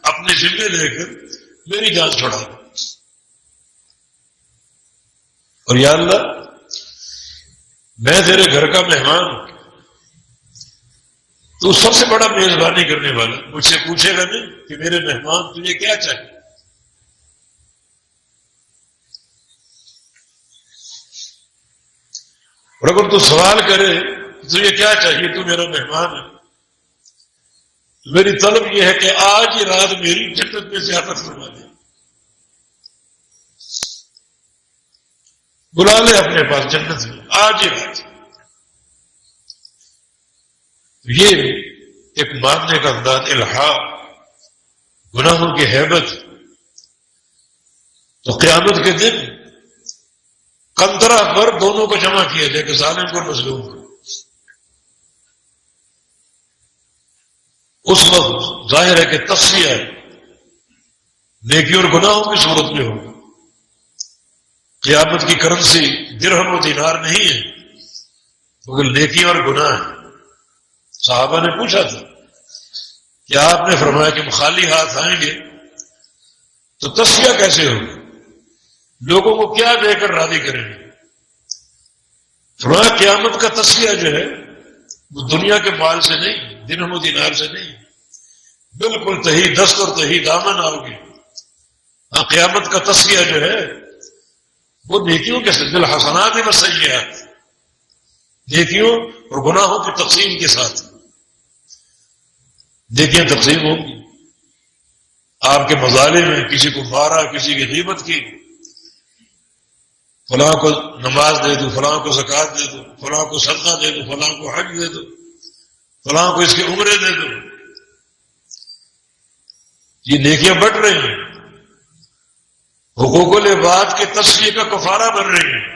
اپنے ذمے لے کر میری جان چھڑا دے۔ اور یا اللہ میں تیرے گھر کا مہمان ہوں، تو سب سے بڑا میزبانی کرنے والا، مجھ سے پوچھے گا نہیں کہ میرے مہمان تجھے کیا چاہیے، اور اگر تو سوال کرے تجھے کیا چاہیے، تو میرا مہمان ہے، تو میری طلب یہ ہے کہ آج ہی رات میری جنت میں زیارت فرما دے، بلا لے اپنے پاس جنت میں آج ہی رات۔ یہ ایک ماننے کا انداز، الحاح، گناہوں کی ہیبت۔ تو قیامت کے دن قنطرہ پر دونوں کو جمع کیا جائے کہ ظالم کو مظلوم کو، اس وقت ظاہر ہے کہ تصفیہ نیکی اور گناہوں کی صورت میں ہوگا۔ قیامت کی کرنسی درہم و دینار نہیں ہے، مگر نیکی اور گناہ ہے۔ صحابہ نے پوچھا تھا کہ آپ نے فرمایا کہ ہم خالی ہاتھ آئیں گے تو تصفیہ کیسے ہوگا، لوگوں کو کیا دے کر راضی کریں گے؟ فرمایا قیامت کا تصفیہ جو ہے وہ دنیا کے مال سے نہیں، درہم و دینار سے نہیں، بالکل تہی دست اور تہی دامن آؤ گے۔ ہاں، قیامت کا تصفیہ جو ہے وہ نیکیوں کے ساتھ، بالحسنات والسیئات، نیکیوں اور گناہوں کی تقسیم کے ساتھ نیکیاں تقسیم ہوں گی۔ آپ کے مظالم میں کسی کو مارا، کسی کی غیبت کی، فلاں کو نماز دے دو، فلاں کو زکوٰۃ دے دو، فلاں کو صدقہ دے دو، فلاں کو حج دے دو، فلاں کو اس کے عمرے دے دو، یہ نیکیاں بڑھ رہی ہیں، حقوق العباد کے تصفیے کا کفارہ بن رہی ہیں۔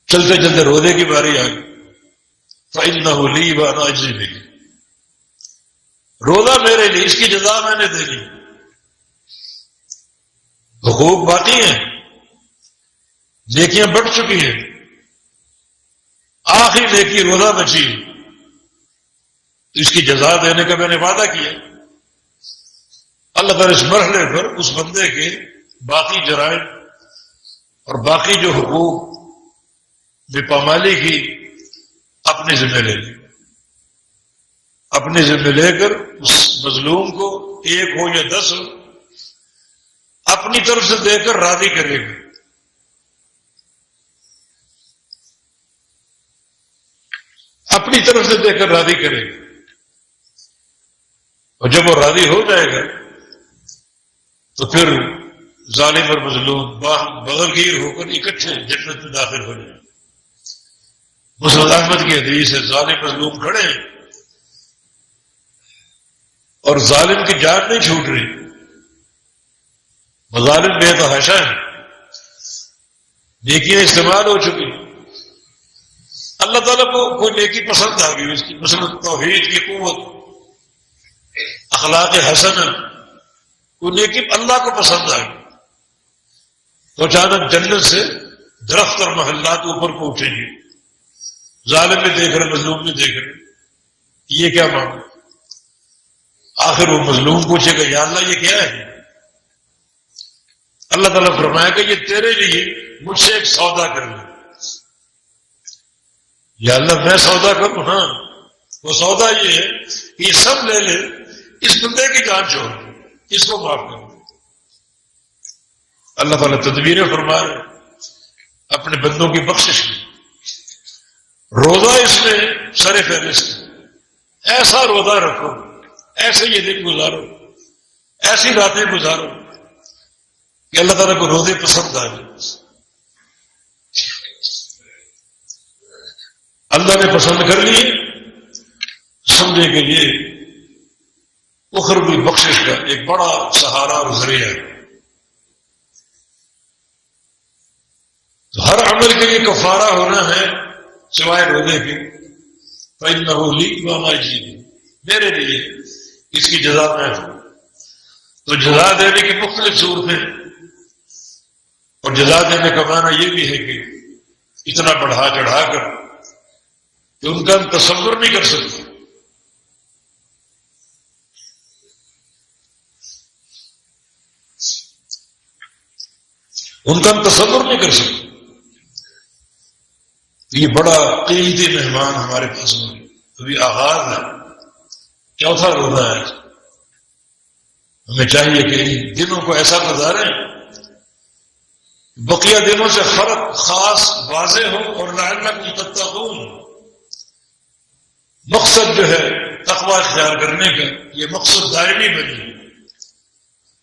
چلتے چلتے روزے کی باری آ گئی، فَإِنَّهُ لِي وَأَنَا أَجْزِي بِهِ، روزہ میرے لیے، اس کی جزا میں نے دینی، حقوق باقی ہیں، نیکیاں بڑھ چکی ہیں، آخری نیکی روزہ بچی، تو اس کی جزا دینے کا میں نے وعدہ کیا۔ اللہ تعالیٰ اس مرحلے پر اس بندے کے باقی جرائم اور باقی جو حقوق بے پامالی کی اپنے ذمہ لے لے، اپنے ذمہ لے کر اس مظلوم کو 1 ہو یا 10 ہو اپنی طرف سے دے کر راضی کرے گا۔ اپنی طرف سے دے کر راضی کرے گا، اور جب وہ راضی ہو جائے گا تو پھر ظالم اور مظلوم بغل گیر ہو کر اکٹھے جنت میں داخل ہو جائیں۔ مسلم احمد کی حدیث ہے، ظالم مظلوم کھڑے ہیں اور ظالم کی جان نہیں چھوٹ رہی، مظالم بے تحاشا ہیں، نیکیاں استعمال ہو چکی، اللہ تعالیٰ کو کوئی نیکی پسند آ گئی، اس کی مثلا توحید کی قوت، اخلاق حسنہ، کوئی نیکی اللہ کو پسند آ گئی، تو اچانک جنت سے درخت اور محلات اوپر کو اٹھیں گے، ظالم بھی دیکھ رہے، مظلوم بھی دیکھ رہے، یہ کیا معاملہ؟ آخر وہ مظلوم پوچھے گا یا اللہ یہ کیا ہے؟ اللہ تعالیٰ فرمائے گا یہ تیرے لیے مجھ سے ایک سودا کر لے۔ یا اللہ میں سودا کروں؟ ہاں، وہ سودا یہ ہے کہ یہ سب لے لے، اس بندے کی جان چھوڑ، اس کو معاف کر۔ اللہ تعالیٰ تدبیریں فرمائے اپنے بندوں کی بخشش میں، روزہ اس میں سر فہرست، ایسا روزہ رکھو، ایسے یہ دن گزارو، ایسی راتیں گزارو کہ اللہ تعالیٰ کو روزے پسند آ جائے۔ اللہ نے پسند کر لیے، سمجھے کہ یہ اخروی بخشش کا ایک بڑا سہارا اور ذریعہ ہے۔ تو ہر عمل کے لیے کفارہ ہونا ہے سوائے روزے کے، فَإِنَّهُ لِي وَمَا يَجْزِي، میرے لیے اس کی جزا میں ہوں۔ تو جزا دینے کی مختلف صورتیں، اور جزا دینے کا معنی یہ بھی ہے کہ اتنا بڑھا چڑھا کر کہ ان کا ہم تصور نہیں کر سکتے۔ ان کا ہم تصور نہیں کر سکتے۔ یہ بڑا قیمتی مہمان ہمارے پاس ہوگی، ابھی آغاز ہے، چوتھا روزہ ہے، ہمیں چاہیے کہ ان دنوں کو ایسا گزاریں بقیہ دنوں سے فرق خاص واضح ہو، اور لعلکم تتقون، مقصد جو ہے تقوی اختیار کرنے کا یہ مقصد دائمی بنے،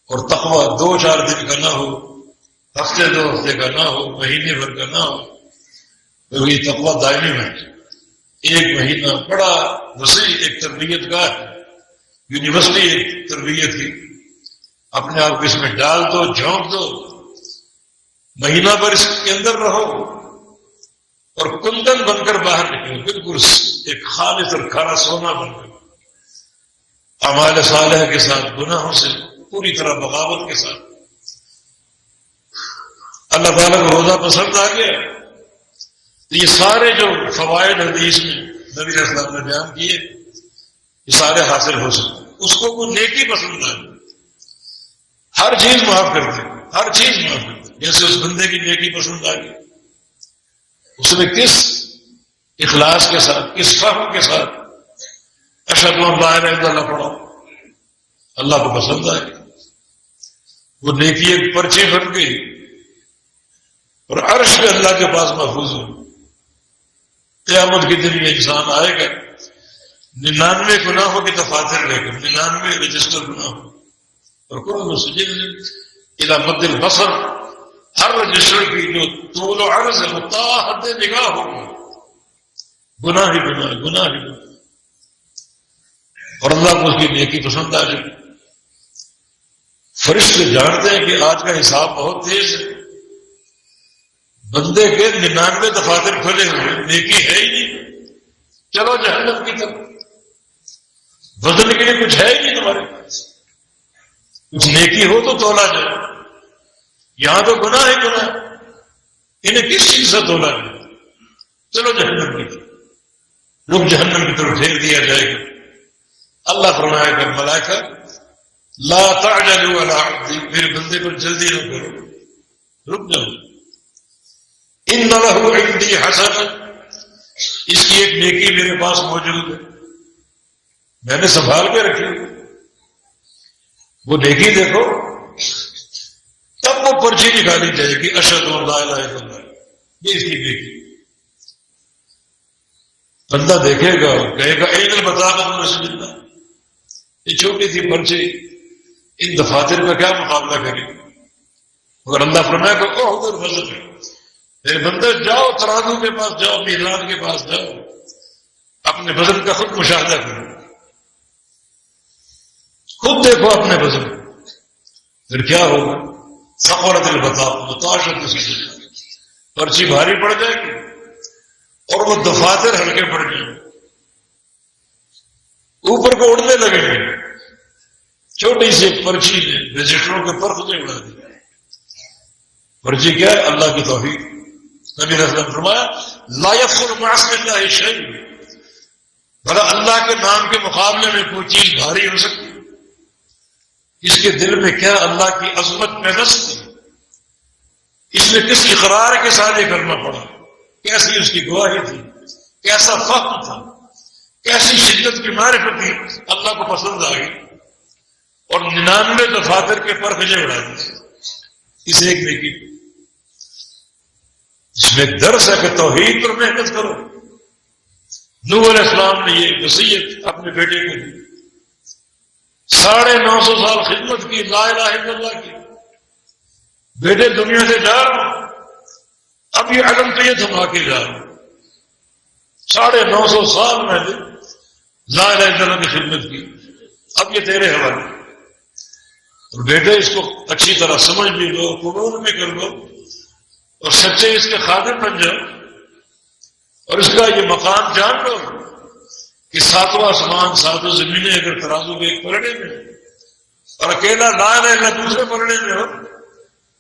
اور تقوی 2-4 دن کا نہ ہو، ہفتے 2 ہفتے کا نہ ہو، مہینے بھر کا نہ ہو، تو یہ تقوی دائمی بنے۔ 1 مہینہ بڑا وسیع ایک تربیت گاہ ہے، یونیورسٹی ایک تربیت کی، اپنے آپ کو اس میں ڈال دو، جھونک دو، مہینہ بھر اس کے اندر رہو اور کندن بن کر باہر نکلو، بالکل ایک خالص اور کھارا سونا بن کر، اعمال صالحہ کے ساتھ، گناہوں سے پوری طرح بغاوت کے ساتھ۔ اللہ تعالیٰ کو روزہ پسند آ گیا تو یہ سارے جو فوائد حدیث میں نبی علیہ السلام نے بیان کیے یہ سارے حاصل ہو سکتے۔ اس کو کوئی نیکی پسند آ گئی، ہر چیز معاف کر دے، ہر چیز معاف کر دے، جیسے اس بندے کی نیکی پسند آ گئی، اس نے کس اخلاص کے ساتھ، کس فہم کے ساتھ اشہد ان لا الہ الا اللہ پڑھا، اللہ کو پسند آئے، وہ نیکی ایک پرچی بن گئی اور عرش پہ اللہ کے پاس محفوظ ہو۔ قیامت کے دن یہ انسان آئے گا 99 گناہوں کی دفاتر لے کر، 99 رجسٹر گناہوں، اور کل سجل الی مد البصر، ہر رجسٹر کی جو طول و عرض ہے وہ تا حد نگاہ ہوگی، گناہ ہی گناہ، گناہ ہی گناہ، اور اللہ کو اس کی نیکی پسند آ جائے۔ فرشتے جانتے ہیں کہ آج کا حساب بہت تیز ہے، بندے کے 99 دفاتر کھلے ہوئے، نیکی ہے ہی نہیں، چلو جہنم کی طرف۔ وزن کے لیے کچھ ہے ہی نہیں تمہارے پاس. کچھ نیکی ہو تو تولا جائے. یہاں تو گناہ ہے گناہ. انہیں کس چیز سے تولا جائے؟ چلو جہنم کی طرف. رخ جہنم کی طرف پھیر دیا جائے گا. اللہ فرمائے گا ملائکہ لا تعجلوا علی عبدی، میرے بندے پر جلدی نہ کرو، رک جاؤ. ان لہ عندی حسنہ، اس کی ایک نیکی میرے پاس موجود ہے، میں نے سنبھال کے رکھی. وہ نیکی دیکھو، تب وہ پرچی نکالی جائے گی اشہد ان لا الہ الا اللہ، یہ اس کی نیکی. بندہ دیکھے گا کہے گا این البطاقۃ من رسول اللہ، یہ چھوٹی سی پرچی ان دفاتر کا کیا مقابلہ کرے. مگر اللہ فرمائے کہ احضر وزن، میرے بندے جاؤ ترازو کے پاس جاؤ، میزان کے پاس جاؤ، اپنے وزن کا خود مشاہدہ کرو، خود دیکھو اپنے وزن. پھر کیا ہوگا؟ ثقلت البطاقۃ وطاشت الصحف، پرچی بھاری پڑ جائے گی اور وہ دفاتر ہلکے پڑ جائیں گے، اوپر کو اڑنے لگیں گے. چھوٹی سی پرچی نے وزٹروں کے پرخے اڑا دیا. پرچی کیا ہے؟ اللہ کی توحید. نبی رسول نے فرمایا لا يدخل مع اسم اللہ شیء، بھلا اللہ کے نام کے مقابلے میں کوئی چیز بھاری ہو سکتی؟ اس کے دل میں کیا اللہ کی عظمت محسوس تھی؟ اس نے کس اقرار کے ساتھ یہ کرنا پڑا؟ کیسی اس کی گواہی تھی؟ کیسا فہم تھا؟ کیسی شدت کی معرفت تھی؟ اللہ کو پسند آ گئی اور 99 دفاتر کے پرخجے اڑا دی. اسے ایک نیکی، اس میں ایک درس ہے کہ توحید پر محنت کرو. نوح علیہ السلام نے یہ وصیت اپنے بیٹے کو دی، 950 سال خدمت کی، لا الہ الا اللہ کی. بیٹے دنیا سے جا رہا ہوں، اب یہ علم تو یہ تھما کے جا رہا ہوں. 950 سال میں نے لا الہ الا اللہ کی خدمت کی، اب یہ تیرے حوالے. اور بیٹے اس کو اچھی طرح سمجھ بھی لو، قبول بھی کر لو اور سچے اس کے خادم بن جاؤ، اور اس کا یہ مقام جان لو کہ 7واں آسمان 7 زمینیں اگر ترازو کے ایک پلڑے میں اور اکیلا لا الہ الا اللہ دوسرے پلڑے میں ہو،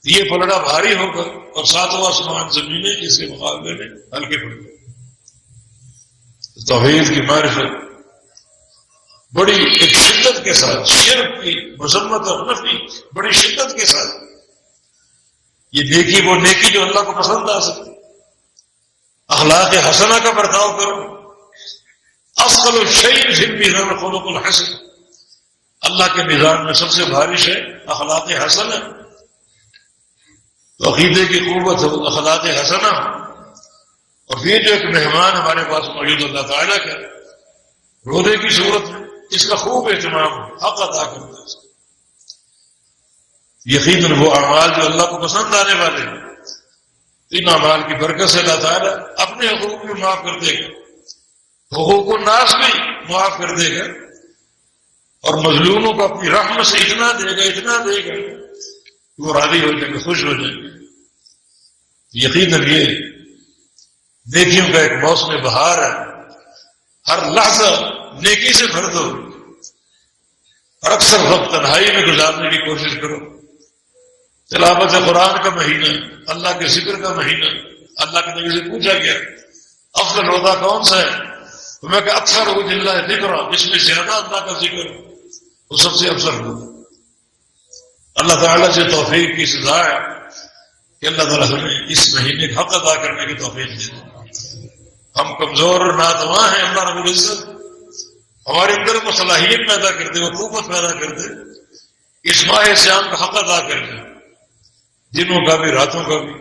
یہ پلڑا بھاری ہوگا اور 7واں آسمان زمینیں اس کے مقابلے میں ہلکے پڑ گئے. توحید کی معرفت بڑی ایک شدت کے ساتھ، شرک کی مذمت اور نفی بڑی شدت کے ساتھ. یہ نیکی وہ نیکی جو اللہ کو پسند آ سکے. اخلاق حسنہ کا برتاؤ کرو. اثقل الشیء فی المیزان خلق الحسن، اللہ کے میزان میں سب سے بھاری شے اخلاق حسنہ. تو عقیدے کی قوت ہو، اخلاق حسنہ. اور یہ جو ایک مہمان ہمارے پاس موجود اللہ تعالیٰ کا روزے کی صورت میں اس کا خوب اہتمام حق ادا کرتا ہے. یقیناً وہ اعمال جو اللہ کو پسند آنے والے ہیں، ان اعمال کی برکت سے اللہ تعالیٰ اپنے حقوق بھی معاف کر دے گا، حقوق الناس بھی معاف کر دے گا، اور مظلوموں کو اپنی رحمت سے اتنا دے گا کہ وہ راضی ہو جائیں گے، خوش ہو جائیں گے. یقیناً یہ نیکیوں کا ایک موسم بہار ہے. ہر لحظہ نیکی سے بھر دو اور اکثر وقت تنہائی میں گزارنے کی کوشش کرو. تلاوت قرآن کا مہینہ، اللہ کے ذکر کا مہینہ. اللہ کے نبی سے پوچھا گیا افضل روزہ کون سا ہے؟ تو میں کہ اکثر روز اللہ ذکر، جس میں زیادہ اللہ کا ذکر وہ سب سے افضل روزہ. اللہ تعالیٰ سے توفیق کی سزا ہے کہ اللہ تعالیٰ ہمیں اس مہینے کا حق ادا کرنے کی توفیق دے دے. ہم کمزور اور ناتواں ہیں، اللہ رب العزت ہمارے اندر وہ صلاحیت پیدا کر دے، وہ قوت پیدا کر دے اس ماہ صیام کا حق ادا کر دے. دنوں کا بھی راتوں کا بھی.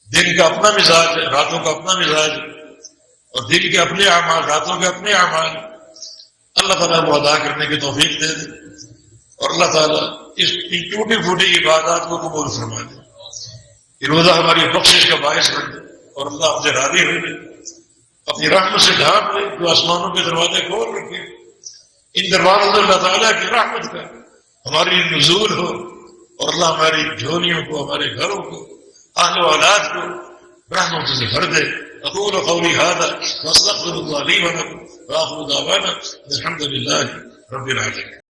دن کا اپنا مزاج ہے، راتوں کا اپنا مزاج ہے، اور دن کے اپنے اعمال، راتوں کے اپنے اعمال. اللہ تعالیٰ کو ادا کرنے کی توفیق دے دے اور اللہ تعالیٰ اس ٹوٹی پھوٹی عبادات کو قبول فرما دے. یہ روزہ ہماری بخشش کا باعث بن دے اور اللہ ہم سے راضی ہو جائے. اپنی رحمت سے ڈھانپ لے، جو آسمانوں کے دروازے کھول رکھے، ان دروازوں سے اللہ تعالیٰ کی رحمت کا ہماری نزول ہو، اور اللہ ہماری جھولیوں کو، ہمارے گھروں کو، اہل و اولاد کو رحمت سے بھر دے. اقول قولی هذا واستغفر الله لي ولكم واخر دعوانا الحمد لله رب العالمين.